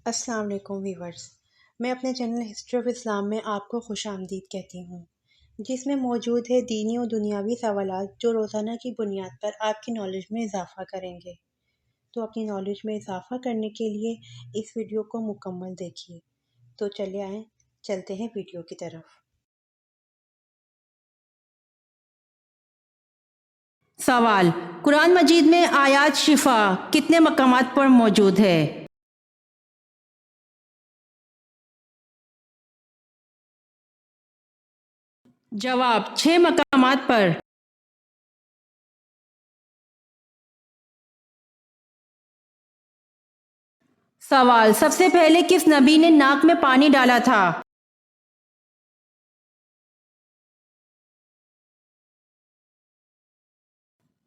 السلام علیکم ویورز، میں اپنے چینل ہسٹری آف اسلام میں آپ کو خوش آمدید کہتی ہوں، جس میں موجود ہے دینی و دنیاوی سوالات جو روزانہ کی بنیاد پر آپ کی نالج میں اضافہ کریں گے۔ تو اپنی نالج میں اضافہ کرنے کے لیے اس ویڈیو کو مکمل دیکھیے۔ تو چلے آئیں، چلتے ہیں ویڈیو کی طرف۔ سوال: قرآن مجید میں آیات شفا کتنے مقامات پر موجود ہے؟ جواب: 6 مقامات پر۔ سوال: سب سے پہلے کس نبی نے ناک میں پانی ڈالا تھا؟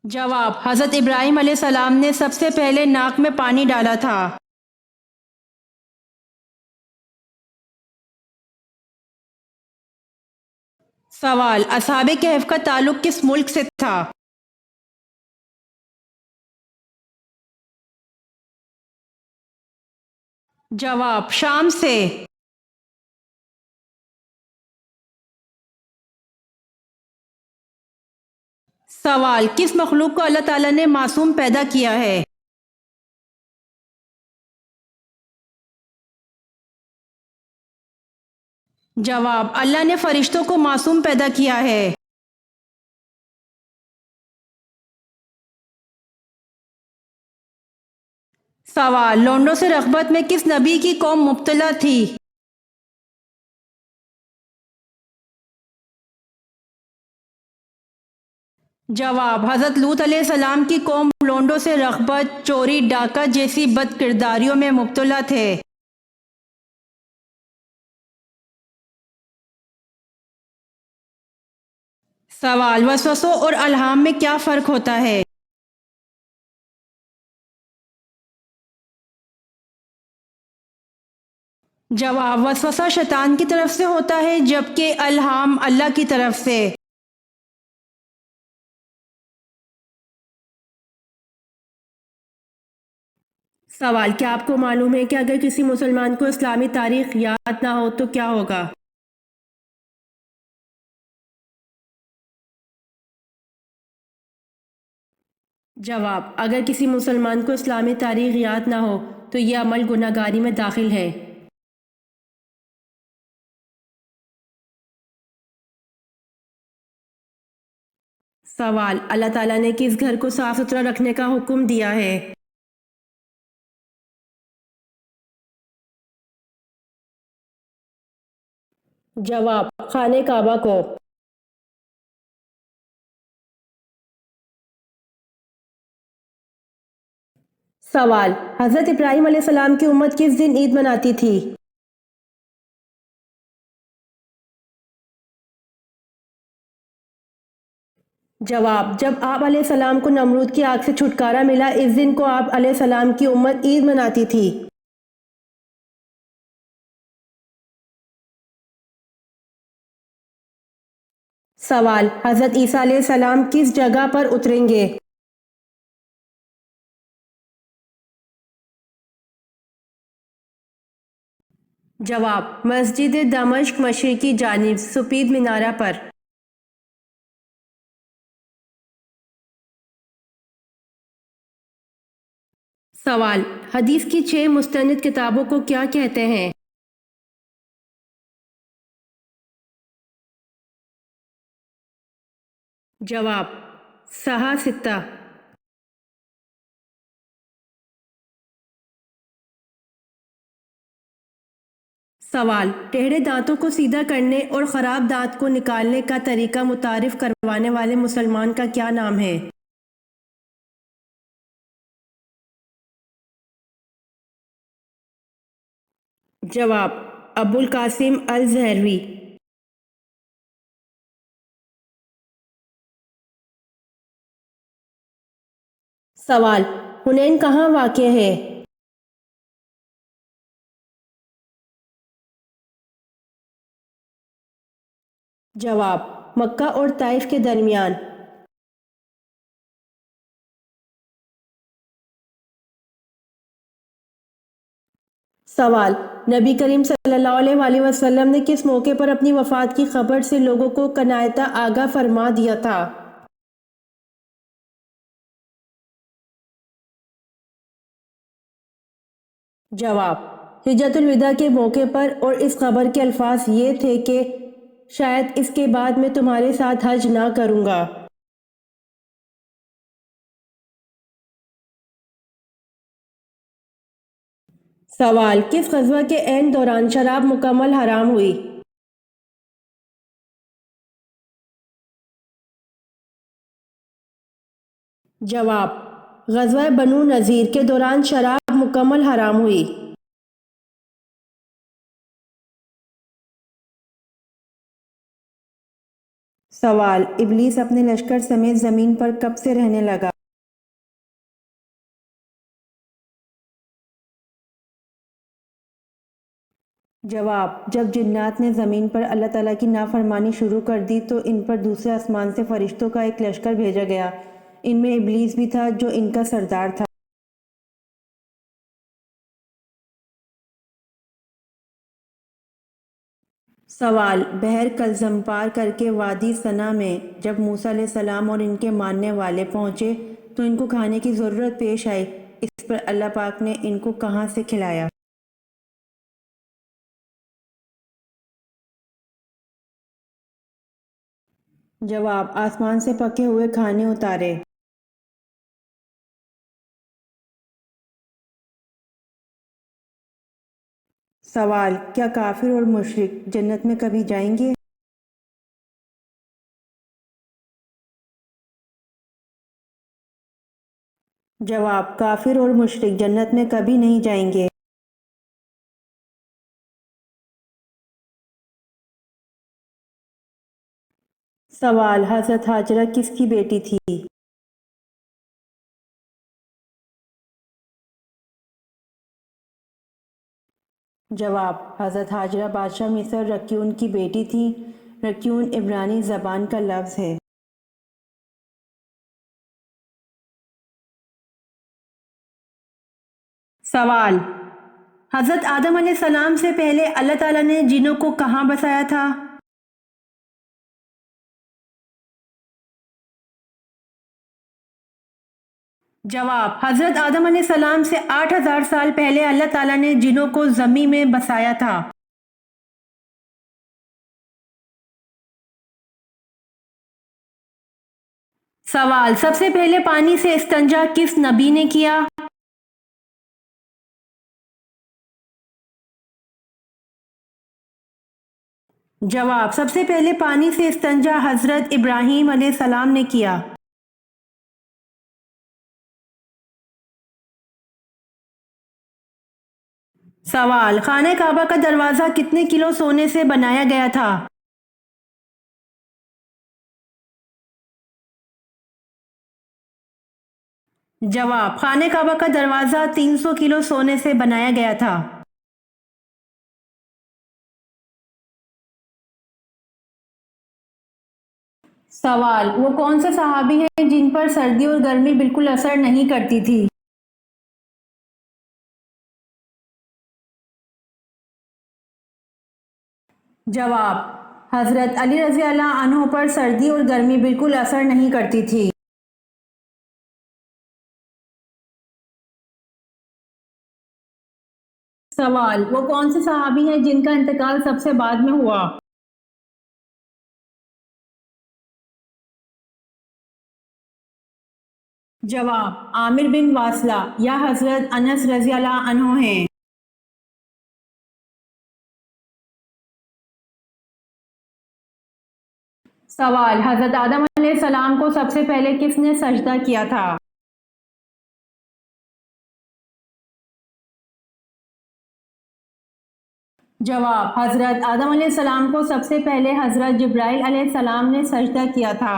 جواب: حضرت ابراہیم علیہ السلام نے سب سے پہلے ناک میں پانی ڈالا تھا۔ سوال: اصحاب کہف کا تعلق کس ملک سے تھا؟ جواب: شام سے۔ سوال: کس مخلوق کو اللہ تعالیٰ نے معصوم پیدا کیا ہے؟ جواب: اللہ نے فرشتوں کو معصوم پیدا کیا ہے۔ سوال: لونڈوں سے رغبت میں کس نبی کی قوم مبتلا تھی؟ جواب: حضرت لوط علیہ السلام کی قوم لونڈوں سے رغبت، چوری، ڈاکہ جیسی بد کرداریوں میں مبتلا تھے۔ سوال: وسوسوں اور الہام میں کیا فرق ہوتا ہے؟ جواب: وسوسہ شیطان کی طرف سے ہوتا ہے جبکہ الہام اللہ کی طرف سے۔ سوال: کیا آپ کو معلوم ہے کہ اگر کسی مسلمان کو اسلامی تاریخ یاد نہ ہو تو کیا ہوگا؟ جواب: اگر کسی مسلمان کو اسلامی تاریخ یاد نہ ہو تو یہ عمل گناہگاری میں داخل ہے۔ سوال: اللہ تعالیٰ نے کس گھر کو صاف ستھرا رکھنے کا حکم دیا ہے؟ جواب: خانہ کعبہ کو۔ سوال: حضرت ابراہیم علیہ السلام کی امت کس دن عید مناتی تھی؟ جواب: جب آپ علیہ السلام کو نمرود کی آگ سے چھٹکارا ملا، اس دن کو آپ علیہ السلام کی امت عید مناتی تھی۔ سوال: حضرت عیسیٰ علیہ السلام کس جگہ پر اتریں گے؟ جواب: مسجد دمشق مشرقی جانب سفید مینارہ پر۔ سوال: حدیث کی 6 مستند کتابوں کو کیا کہتے ہیں؟ جواب: صحاح ستہ۔ سوال: ٹیڑھے دانتوں کو سیدھا کرنے اور خراب دانت کو نکالنے کا طریقہ متعارف کروانے والے مسلمان کا کیا نام ہے؟ جواب: ابو القاسم الزہروی۔ سوال: حنین کہاں واقع ہے؟ جواب: مکہ اور طائف کے درمیان۔ سوال: نبی کریم صلی اللہ علیہ وسلم نے کس موقع پر اپنی وفات کی خبر سے لوگوں کو کنایتا آگاہ فرما دیا تھا؟ جواب: حجۃ الوداع کے موقع پر، اور اس خبر کے الفاظ یہ تھے کہ شاید اس کے بعد میں تمہارے ساتھ حج نہ کروں گا۔ سوال: کس غزوہ کے عین دوران شراب مکمل حرام ہوئی؟ جواب: غزوہ بنو نذیر کے دوران شراب مکمل حرام ہوئی۔ سوال: ابلیس اپنے لشکر سمیت زمین پر کب سے رہنے لگا؟ جواب: جب جنات نے زمین پر اللہ تعالیٰ کی نافرمانی شروع کر دی تو ان پر دوسرے آسمان سے فرشتوں کا ایک لشکر بھیجا گیا، ان میں ابلیس بھی تھا جو ان کا سردار تھا۔ سوال: بحر کلزم پار کر کے وادی سنا میں جب موسیٰ علیہ السلام اور ان کے ماننے والے پہنچے تو ان کو کھانے کی ضرورت پیش آئی، اس پر اللہ پاک نے ان کو کہاں سے کھلایا؟ جواب: آسمان سے پکے ہوئے کھانے اتارے۔ سوال: کیا کافر اور مشرک جنت میں کبھی جائیں گے؟ جواب: کافر اور مشرک جنت میں کبھی نہیں جائیں گے۔ سوال: حضرت ہاجرہ کس کی بیٹی تھی؟ جواب: حضرت ہاجرہ بادشاہ مصر رکیون کی بیٹی تھیں۔ رکیون عبرانی زبان کا لفظ ہے۔ سوال: حضرت آدم علیہ السلام سے پہلے اللہ تعالیٰ نے جنوں کو کہاں بسایا تھا؟ جواب: حضرت آدم علیہ السلام سے 8000 سال پہلے اللہ تعالیٰ نے جنوں کو زمین میں بسایا تھا۔ سوال: سب سے پہلے پانی سے استنجا کس نبی نے کیا؟ جواب: سب سے پہلے پانی سے استنجا حضرت ابراہیم علیہ السلام نے کیا۔ سوال: خانہ کعبہ کا دروازہ کتنے کلو سونے سے بنایا گیا تھا؟ جواب: خانہ کعبہ کا دروازہ 300 کلو سونے سے بنایا گیا تھا۔ سوال: وہ کون سے صحابی ہیں جن پر سردی اور گرمی بالکل اثر نہیں کرتی تھی؟ جواب: حضرت علی رضی اللہ عنہ پر سردی اور گرمی بالکل اثر نہیں کرتی تھی۔ سوال: وہ کون سے صحابی ہیں جن کا انتقال سب سے بعد میں ہوا؟ جواب: عامر بن واصلہ یا حضرت انس رضی اللہ عنہ ہیں۔ سوال: حضرت آدم علیہ السلام کو سب سے پہلے کس نے سجدہ کیا تھا؟ جواب: حضرت آدم علیہ السلام کو سب سے پہلے حضرت جبرائیل علیہ السلام نے سجدہ کیا تھا۔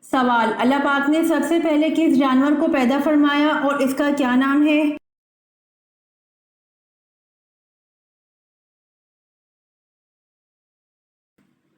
سوال: اللہ پاک نے سب سے پہلے کس جانور کو پیدا فرمایا اور اس کا کیا نام ہے؟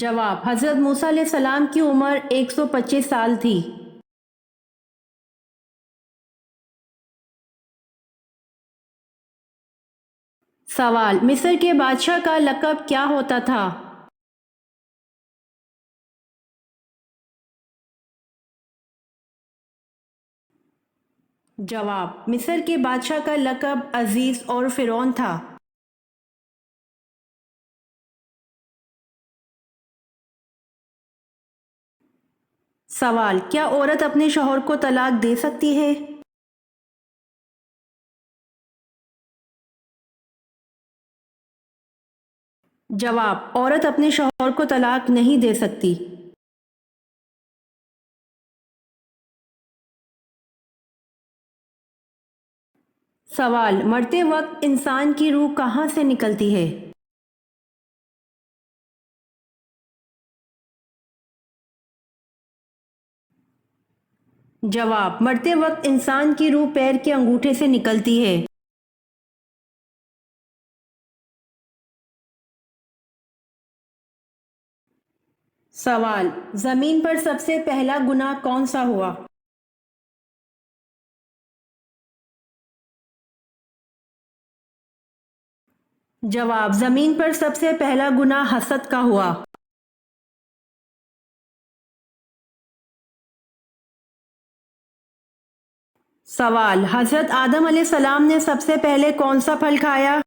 جواب: حضرت موسیٰ علیہ السلام کی عمر 125 سال تھی۔ سوال: مصر کے بادشاہ کا لقب کیا ہوتا تھا؟ جواب: مصر کے بادشاہ کا لقب عزیز اور فرعون تھا۔ سوال: کیا عورت اپنے شوہر کو طلاق دے سکتی ہے؟ جواب: عورت اپنے شوہر کو طلاق نہیں دے سکتی۔ سوال: مرتے وقت انسان کی روح کہاں سے نکلتی ہے؟ جواب: مرتے وقت انسان کی روح پیر کے انگوٹھے سے نکلتی ہے۔ سوال: زمین پر سب سے پہلا گناہ کون سا ہوا؟ جواب: زمین پر سب سے پہلا گناہ حسد کا ہوا۔ سوال: حضرت آدم علیہ السلام نے سب سے پہلے کون سا پھل کھایا؟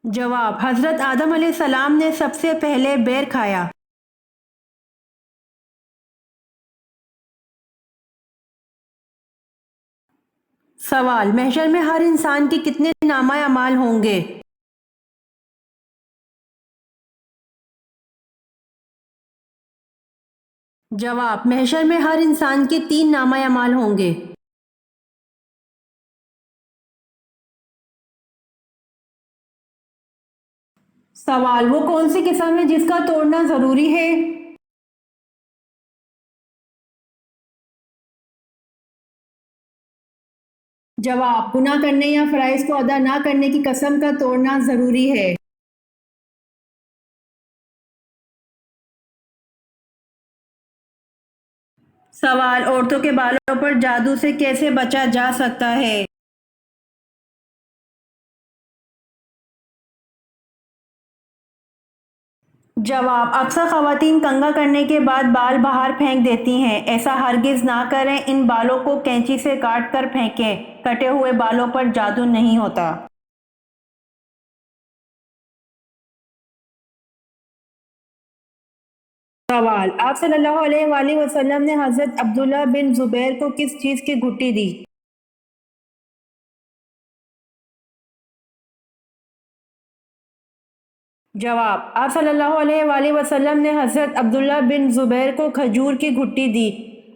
جواب: حضرت آدم علیہ السلام نے سب سے پہلے بیر کھایا۔ سوال: محشر میں ہر انسان کے کتنے نامہ اعمال ہوں گے؟ جواب: محشر میں ہر انسان کے 3 نامہ اعمال ہوں گے۔ سوال: وہ کون سی قسم ہے جس کا توڑنا ضروری ہے؟ جواب: گناہ کرنے یا فرائض کو ادا نہ کرنے کی قسم کا توڑنا ضروری ہے۔ سوال: عورتوں کے بالوں پر جادو سے کیسے بچا جا سکتا ہے؟ جواب: اکثر خواتین کنگھا کرنے کے بعد بال باہر پھینک دیتی ہیں، ایسا ہرگز نہ کریں، ان بالوں کو کینچی سے کاٹ کر پھینکیں، کٹے ہوئے بالوں پر جادو نہیں ہوتا۔ سوال: آپ صلی اللہ علیہ وآلہ وسلم نے حضرت عبداللہ بن زبیر کو کس چیز کی گھٹی دی؟ جواب: آپ صلی اللہ علیہ وآلہ وسلم نے حضرت عبداللہ بن زبیر کو کھجور کی گھٹی دی۔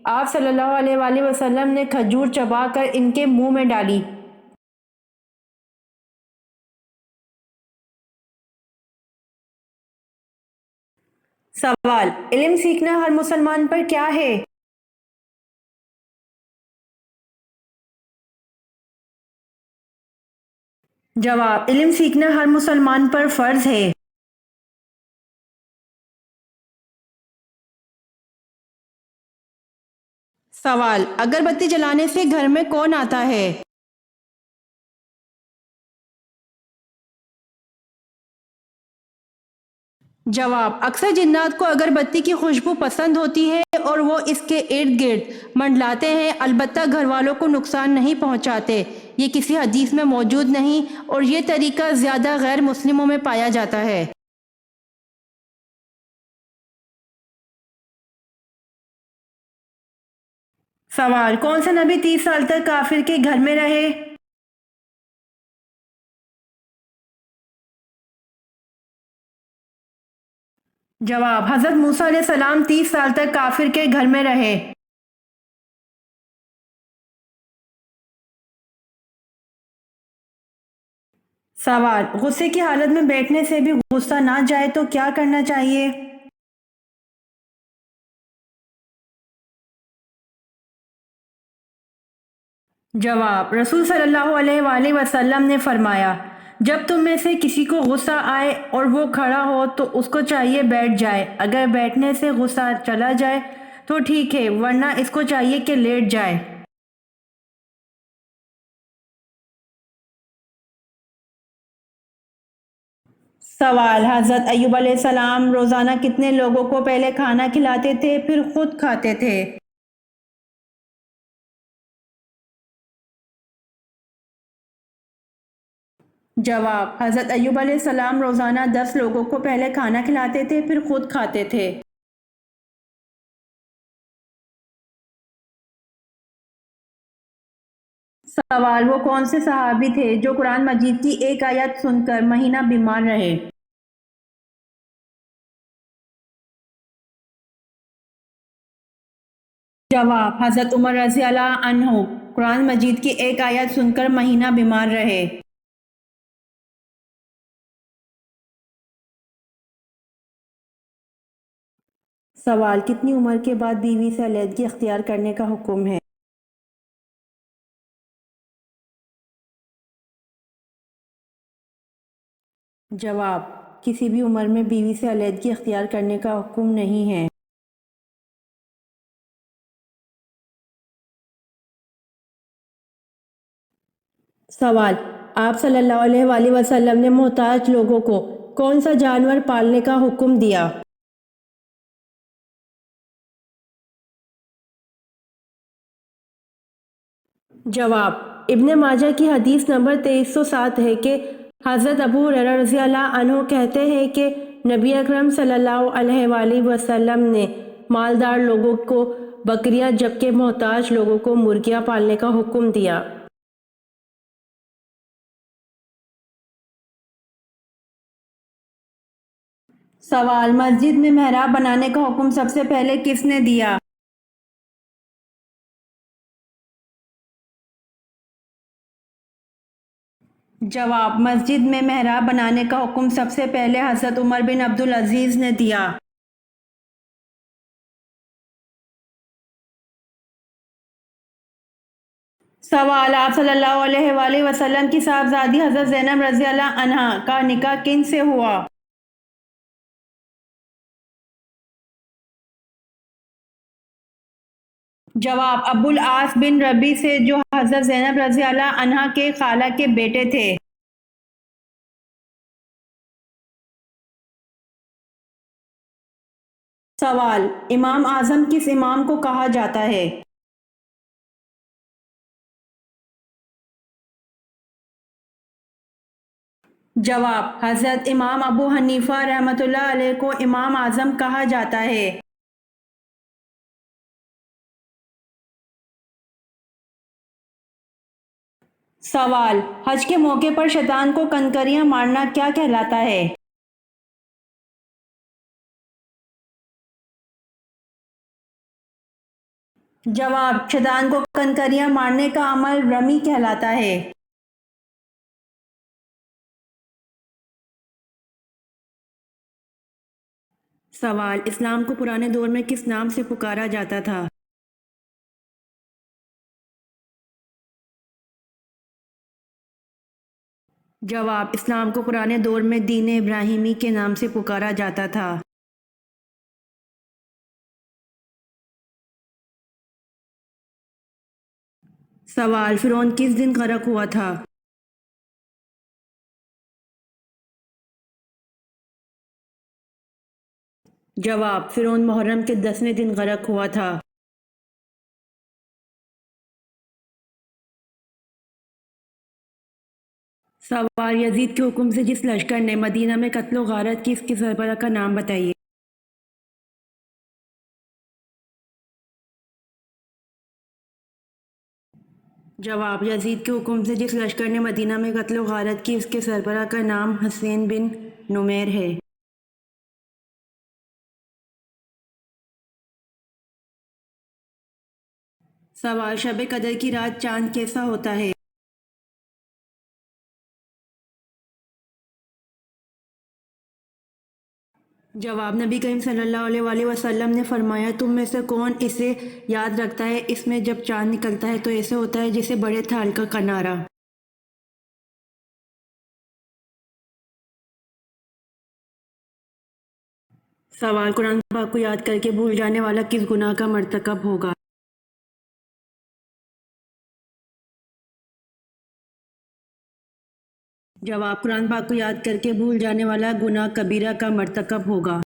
آپ صلی اللہ علیہ وآلہ وسلم نے کھجور چبا کر ان کے منہ میں ڈالی۔ سوال: علم سیکھنا ہر مسلمان پر کیا ہے؟ جواب: علم سیکھنا ہر مسلمان پر فرض ہے۔ سوال: اگر بتی جلانے سے گھر میں کون آتا ہے؟ جواب: اکثر جنات کو اگر بتی کی خوشبو پسند ہوتی ہے اور وہ اس کے ارد گرد منڈلاتے ہیں، البتہ گھر والوں کو نقصان نہیں پہنچاتے۔ یہ کسی حدیث میں موجود نہیں اور یہ طریقہ زیادہ غیر مسلموں میں پایا جاتا ہے۔ سوال: کون سے نبی 30 سال تک کافر کے گھر میں رہے؟ جواب: حضرت موسیٰ علیہ السلام 30 سال تک کافر کے گھر میں رہے۔ سوال: غصے کی حالت میں بیٹھنے سے بھی غصہ نہ جائے تو کیا کرنا چاہیے؟ جواب: رسول صلی اللہ علیہ وآلہ وسلم نے فرمایا، جب تم میں سے کسی کو غصہ آئے اور وہ کھڑا ہو تو اس کو چاہیے بیٹھ جائے، اگر بیٹھنے سے غصہ چلا جائے تو ٹھیک ہے، ورنہ اس کو چاہیے کہ لیٹ جائے۔ سوال: حضرت ایوب علیہ السلام روزانہ کتنے لوگوں کو پہلے کھانا کھلاتے تھے پھر خود کھاتے تھے؟ جواب: حضرت ایوب علیہ السلام روزانہ 10 لوگوں کو پہلے کھانا کھلاتے تھے پھر خود کھاتے تھے۔ سوال: وہ کون سے صحابی تھے جو قرآن مجید کی ایک آیت سن کر مہینہ بیمار رہے؟ جواب: حضرت عمر رضی اللہ عنہ قرآن مجید کی ایک آیت سن کر مہینہ بیمار رہے۔ سوال: کتنی عمر کے بعد بیوی سے علیحدگی اختیار کرنے کا حکم ہے؟ جواب: کسی بھی عمر میں بیوی سے علیحدگی اختیار کرنے کا حکم نہیں ہے۔ سوال: آپ صلی اللہ علیہ وآلہ وسلم نے محتاج لوگوں کو کون سا جانور پالنے کا حکم دیا؟ جواب: ابن ماجہ کی حدیث نمبر 2307 ہے کہ حضرت ابو ہریرہ رضی اللہ عنہ کہتے ہیں کہ نبی اکرم صلی اللہ علیہ وآلہ وسلم نے مالدار لوگوں کو بکریاں جبکہ محتاج لوگوں کو مرغیاں پالنے کا حکم دیا۔ سوال: مسجد میں محراب بنانے کا حکم سب سے پہلے کس نے دیا؟ جواب: مسجد میں محراب بنانے کا حکم سب سے پہلے حضرت عمر بن عبدالعزیز نے دیا۔ سوال: آپ صلی اللہ علیہ وآلہ وسلم کی صاحبزادی حضرت زینب رضی اللہ عنہا کا نکاح کن سے ہوا؟ جواب: ابو العاص بن ربیع سے جو حضرت زینب رضی اللہ عنہا کے خالہ کے بیٹے تھے۔ سوال: امام اعظم کس امام کو کہا جاتا ہے؟ جواب: حضرت امام ابو حنیفہ رحمۃ اللہ علیہ کو امام اعظم کہا جاتا ہے۔ سوال: حج کے موقع پر شیطان کو کنکریاں مارنا کیا کہلاتا ہے؟ جواب: شیطان کو کنکریاں مارنے کا عمل رمی کہلاتا ہے۔ سوال: اسلام کو پرانے دور میں کس نام سے پکارا جاتا تھا؟ جواب: اسلام کو پرانے دور میں دین ابراہیمی کے نام سے پکارا جاتا تھا۔ سوال: فرعون کس دن غرق ہوا تھا؟ جواب: فرعون محرم کے 10ویں دن غرق ہوا تھا۔ سوال: یزید کے حکم سے جس لشکر نے مدینہ میں قتل و غارت کی، اس کے سربراہ کا نام بتائیے۔ جواب: یزید کے حکم سے جس لشکر نے مدینہ میں قتل و غارت کی، اس کے سربراہ کا نام حسین بن نمیر ہے۔ سوال: شب قدر کی رات چاند کیسا ہوتا ہے؟ جواب نبی کریم صلی اللہ علیہ وآلہ وسلم نے فرمایا تم میں سے کون اسے یاد رکھتا ہے اس میں جب چاند نکلتا ہے تو ایسے ہوتا ہے جیسے بڑے تھال کا کنارہ۔ سوال قرآن پاک کو یاد کر کے بھول جانے والا کس گناہ کا مرتکب ہوگا؟ جواب قرآن پاک کو یاد کر کے بھول جانے والا گناہ کبیرہ کا مرتکب ہوگا۔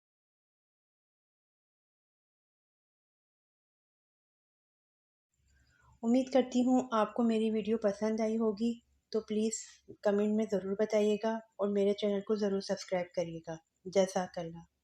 امید کرتی ہوں آپ کو میری ویڈیو پسند آئی ہوگی، تو پلیز کمنٹ میں ضرور بتائیے گا اور میرے چینل کو ضرور سبسکرائب کریے گا۔ جزاک اللہ۔